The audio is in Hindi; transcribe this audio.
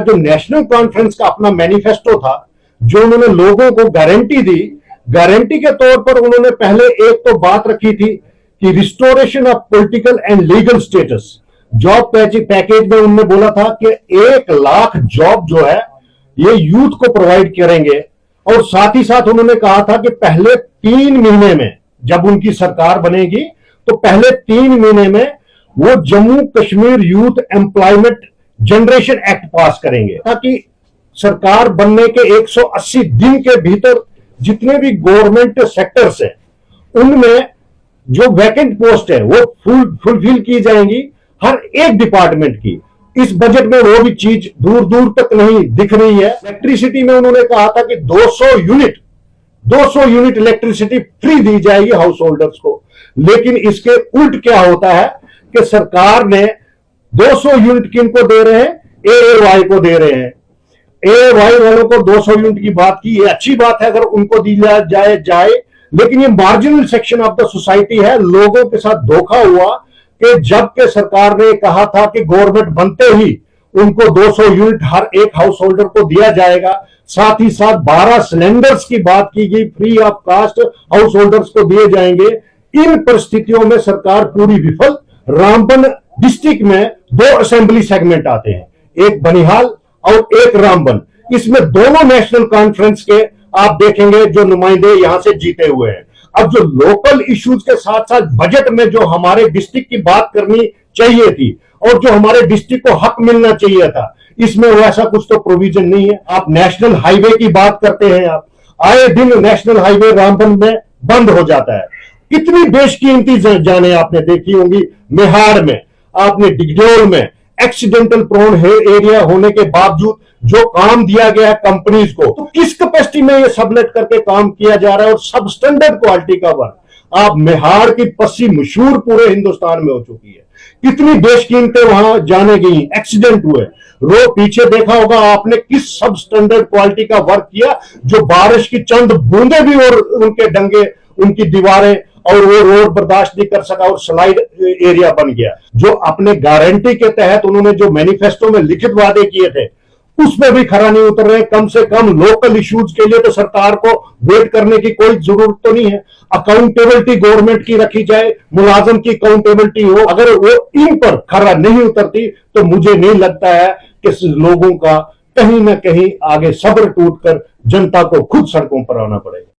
जो नेशनल कॉन्फ्रेंस का अपना मैनिफेस्टो था, जो उन्होंने लोगों को गारंटी दी, गारंटी के तौर पर उन्होंने पहले एक तो बात रखी थी कि restoration of political and legal status. Job package में उन्होंने बोला था कि 1 लाख जॉब जो है ये यूथ को प्रोवाइड करेंगे, और साथ ही साथ उन्होंने कहा था कि पहले 3 महीने में, जब उनकी सरकार बनेगी तो पहले 3 महीने में वो Jammu Kashmir youth employment generation act पास करेंगे, ताकि सरकार बनने के 180 दिन के भीतर जितने भी गवर्नमेंट सेक्टर्स हैं उनमें जो वैकेंट पोस्ट है वो फुलफिल की जाएंगी, हर एक डिपार्टमेंट की। इस बजट में वो भी चीज दूर दूर तक नहीं दिख रही है। इलेक्ट्रिसिटी में उन्होंने कहा था कि 200 यूनिट इलेक्ट्रिसिटी फ्री दी जाएगी हाउस होल्डर्स को, लेकिन इसके उल्ट क्या होता है कि सरकार ने 200 यूनिट किनको दे रहे हैं, एएवाई को दे रहे हैं। एएवाई वालों को 200 यूनिट की बात की, ये अच्छी बात है अगर उनको दी जाए, लेकिन ये marginal section of the society है। लोगों के साथ धोखा हुआ कि जबकि सरकार ने कहा था कि गवर्नमेंट बनते ही उनको 200 यूनिट हर एक हाउस होल्डर को दिया जाएगा, साथ ही साथ 12 सिलेंडर्स की बात की गई free of cost householders को दिए जाएंगे। इन परिस्थितियों में सरकार पूरी विफल। रामबन डिस्ट्रिक्ट में 2 असेंबली सेगमेंट आते हैं, एक बनिहाल और एक रामबन। इसमें दोनों नेशनल कॉन्फ्रेंस के आप देखेंगे जो नुमाइंदे यहां से जीते हुए हैं। अब जो लोकल इश्यूज के साथ साथ बजट में जो हमारे डिस्ट्रिक्ट की बात करनी चाहिए थी और जो हमारे डिस्ट्रिक्ट को हक मिलना चाहिए था, इसमें वैसा कुछ तो प्रोविजन नहीं है। आप नेशनल हाईवे की बात करते हैं, आप आए दिन नेशनल हाईवे रामबन में बंद हो जाता है। कितनी बेशकीमती जाने आपने देखी होंगी, मेहाड़ में, आपने डिगडोल में, एक्सीडेंटल प्रोन एरिया होने के बावजूद जो काम दिया गया है कंपनीज को, तो किस कैपेसिटी में ये सबलेट करके काम किया जा रहा है और सब स्टैंडर्ड क्वालिटी का वर्क। आप मेहाड़ की पस्सी मशहूर पूरे हिंदुस्तान में हो चुकी है, कितनी बेशकीमतें वहां जाने गई, एक्सीडेंट हुए। रो पीछे देखा होगा आपने किस सब स्टैंडर्ड क्वालिटी का वर्क किया, जो बारिश की चंद बूंदे भी और उनके डंगे, उनकी दीवारें और वो रोड बर्दाश्त नहीं कर सका और स्लाइड एरिया बन गया। जो अपने गारंटी के तहत उन्होंने जो मैनिफेस्टो में लिखित वादे किए थे उसमें भी खरा नहीं उतर रहे। कम से कम लोकल इश्यूज के लिए तो सरकार को वेट करने की कोई जरूरत तो नहीं है। अकाउंटेबिलिटी गवर्नमेंट की रखी जाए, मुलाजम की अकाउंटेबिलिटी हो। अगर वो इन पर खरा नहीं उतरती तो मुझे नहीं लगता है कि लोगों का कहीं ना कहीं आगे सब्र टूटकर जनता को खुद सड़कों पर आना पड़ेगा।